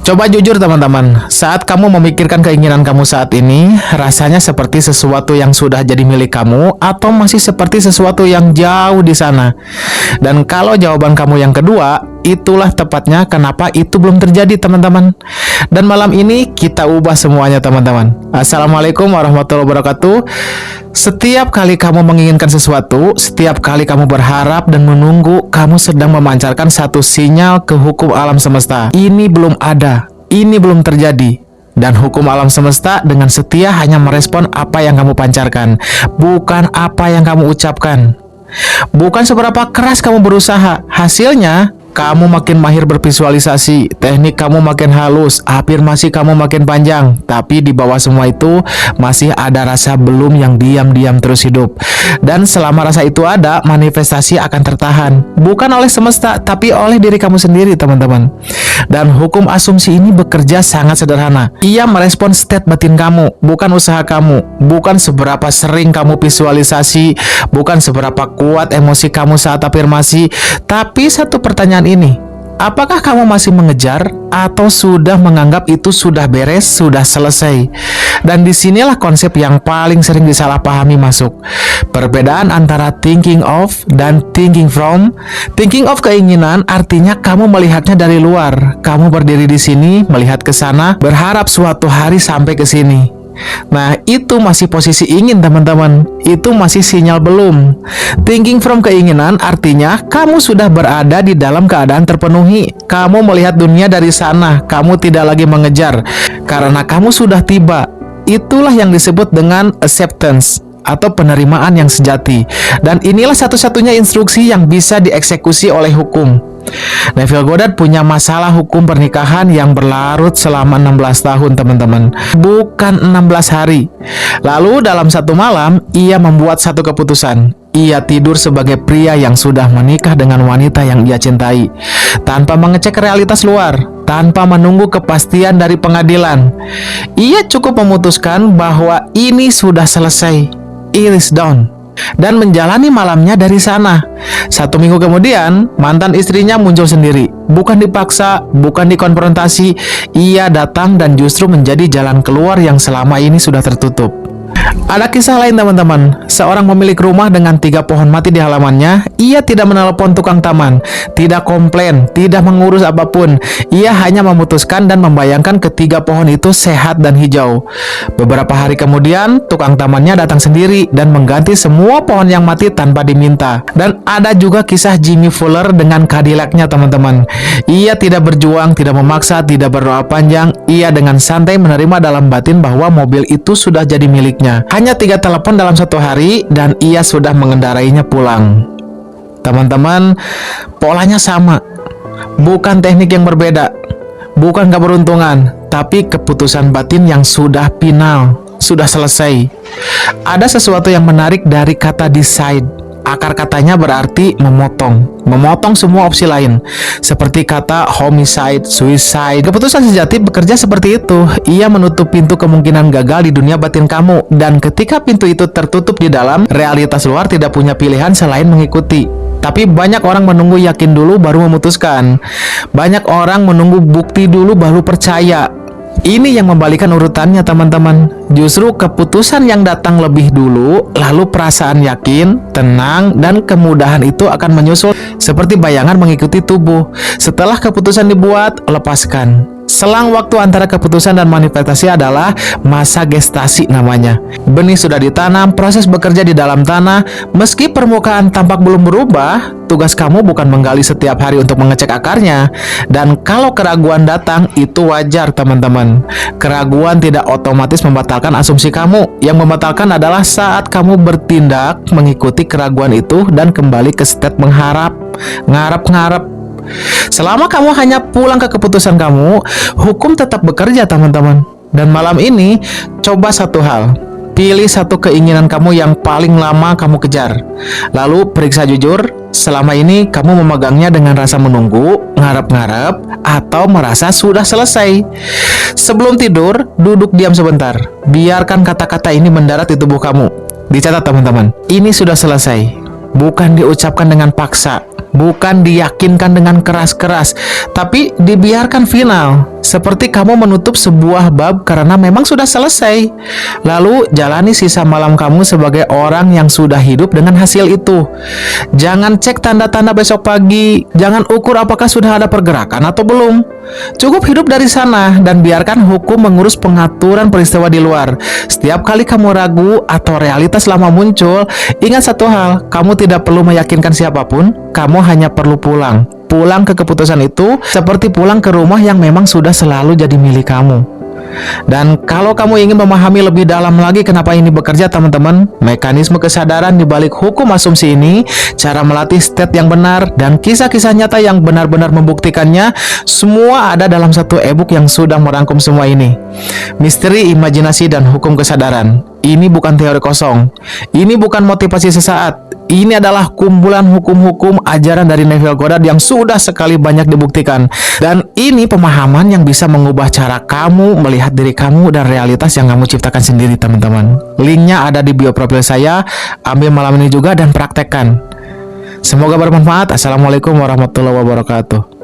Coba jujur teman-teman, saat kamu memikirkan keinginan kamu saat ini, rasanya seperti sesuatu yang sudah jadi milik kamu atau masih seperti sesuatu yang jauh di sana? Dan kalau jawaban kamu yang kedua, itulah tepatnya kenapa itu belum terjadi teman-teman. Dan malam ini kita ubah semuanya teman-teman. Assalamualaikum warahmatullahi wabarakatuh. Setiap kali kamu menginginkan sesuatu, setiap kali kamu berharap dan menunggu, kamu sedang memancarkan satu sinyal ke hukum alam semesta. Ini belum ada, ini belum terjadi. Dan hukum alam semesta dengan setia hanya merespon apa yang kamu pancarkan, bukan apa yang kamu ucapkan. Bukan seberapa keras kamu berusaha, hasilnya kamu makin mahir bervisualisasi, teknik kamu makin halus, afirmasi kamu makin panjang. Tapi di bawah semua itu masih ada rasa belum yang diam-diam terus hidup. Dan selama rasa itu ada, manifestasi akan tertahan. Bukan oleh semesta, tapi oleh diri kamu sendiri teman-teman. Dan hukum asumsi ini bekerja sangat sederhana. Ia merespon state batin kamu, bukan usaha kamu. Bukan seberapa sering kamu visualisasi, bukan seberapa kuat emosi kamu saat afirmasi. Tapi satu pertanyaan ini, apakah kamu masih mengejar atau sudah menganggap itu sudah beres, sudah selesai? Dan disinilah konsep yang paling sering disalahpahami masuk. Perbedaan antara thinking of dan thinking from. Thinking of keinginan artinya kamu melihatnya dari luar. Kamu berdiri di sini, melihat ke sana, berharap suatu hari sampai ke sini. Nah, itu masih posisi ingin teman-teman. Itu masih sinyal belum. Thinking from keinginan artinya kamu sudah berada di dalam keadaan terpenuhi. Kamu melihat dunia dari sana. Kamu tidak lagi mengejar, karena kamu sudah tiba. Itulah yang disebut dengan acceptance atau penerimaan yang sejati. Dan inilah satu-satunya instruksi yang bisa dieksekusi oleh hukum. Neville Goddard punya masalah hukum pernikahan yang berlarut selama 16 tahun teman-teman, bukan 16 hari. Lalu dalam satu malam, ia membuat satu keputusan. Ia tidur sebagai pria yang sudah menikah dengan wanita yang ia cintai, tanpa mengecek realitas luar, tanpa menunggu kepastian dari pengadilan. Ia cukup memutuskan bahwa ini sudah selesai, it is done, dan menjalani malamnya dari sana. 1 minggu kemudian, mantan istrinya muncul sendiri. Bukan dipaksa, bukan dikonfrontasi. Ia datang dan justru menjadi jalan keluar yang selama ini sudah tertutup. Ada kisah lain teman-teman. Seorang pemilik rumah dengan 3 pohon mati di halamannya. Ia tidak menelepon tukang taman, tidak komplain, tidak mengurus apapun. Ia hanya memutuskan dan membayangkan ketiga pohon itu sehat dan hijau. Beberapa hari kemudian, tukang tamannya datang sendiri dan mengganti semua pohon yang mati tanpa diminta. Dan ada juga kisah Jimmy Fuller dengan Cadillac-nya teman-teman. Ia tidak berjuang, tidak memaksa, tidak berdoa panjang. Ia dengan santai menerima dalam batin bahwa mobil itu sudah jadi miliknya. Hanya 3 telepon dalam 1 hari dan ia sudah mengendarainya pulang. Teman-teman, polanya sama. Bukan teknik yang berbeda, bukan keberuntungan, tapi keputusan batin yang sudah final, sudah selesai. Ada sesuatu yang menarik dari kata decide. Akar katanya berarti memotong semua opsi lain, seperti kata homicide, suicide. Keputusan sejati bekerja seperti itu. Ia menutup pintu kemungkinan gagal di dunia batin kamu. Dan ketika pintu itu tertutup di dalam, realitas luar tidak punya pilihan selain mengikuti. Tapi banyak orang menunggu yakin dulu baru memutuskan. Banyak orang menunggu bukti dulu baru percaya. Ini yang membalikan urutannya teman-teman. Justru keputusan yang datang lebih dulu, lalu perasaan yakin, tenang, dan kemudahan itu akan menyusul seperti bayangan mengikuti tubuh. Setelah keputusan dibuat, lepaskan. Selang waktu antara keputusan dan manifestasi adalah masa gestasi namanya. Benih sudah ditanam, proses bekerja di dalam tanah. Meski permukaan tampak belum berubah, tugas kamu bukan menggali setiap hari untuk mengecek akarnya. Dan kalau keraguan datang, itu wajar teman-teman. Keraguan tidak otomatis membatalkan asumsi kamu. Yang membatalkan adalah saat kamu bertindak mengikuti keraguan itu dan kembali ke state mengharap, ngarep. Selama kamu hanya pulang ke keputusan kamu, hukum tetap bekerja teman-teman. Dan malam ini, coba satu hal. Pilih satu keinginan kamu yang paling lama kamu kejar. Lalu periksa jujur, selama ini kamu memegangnya dengan rasa menunggu, ngarep-ngarep, atau merasa sudah selesai. Sebelum tidur, duduk diam sebentar. Biarkan kata-kata ini mendarat di tubuh kamu. Dicatat teman-teman, ini sudah selesai. Bukan diucapkan dengan paksa, bukan diyakinkan dengan keras-keras, tapi dibiarkan final. Seperti kamu menutup sebuah bab karena memang sudah selesai. Lalu jalani sisa malam kamu sebagai orang yang sudah hidup dengan hasil itu. Jangan cek tanda-tanda besok pagi. Jangan ukur apakah sudah ada pergerakan atau belum. Cukup hidup dari sana dan biarkan hukum mengurus pengaturan peristiwa di luar. Setiap kali kamu ragu atau realitas lama muncul, ingat satu hal, kamu tidak perlu meyakinkan siapapun. Kamu hanya perlu pulang. Pulang ke keputusan itu seperti pulang ke rumah yang memang sudah selalu jadi milik kamu. Dan kalau kamu ingin memahami lebih dalam lagi kenapa ini bekerja, teman-teman, mekanisme kesadaran di balik hukum asumsi ini, cara melatih state yang benar, dan kisah-kisah nyata yang benar-benar membuktikannya, semua ada dalam satu e-book yang sudah merangkum semua ini. Misteri Imajinasi dan Hukum Kesadaran. Ini bukan teori kosong. Ini bukan motivasi sesaat. Ini adalah kumpulan hukum-hukum ajaran dari Neville Goddard yang sudah sekali banyak dibuktikan. Dan ini pemahaman yang bisa mengubah cara kamu melihat diri kamu dan realitas yang kamu ciptakan sendiri, teman-teman. Linknya ada di bio profil saya. Ambil malam ini juga dan praktekkan. Semoga bermanfaat. Assalamualaikum warahmatullahi wabarakatuh.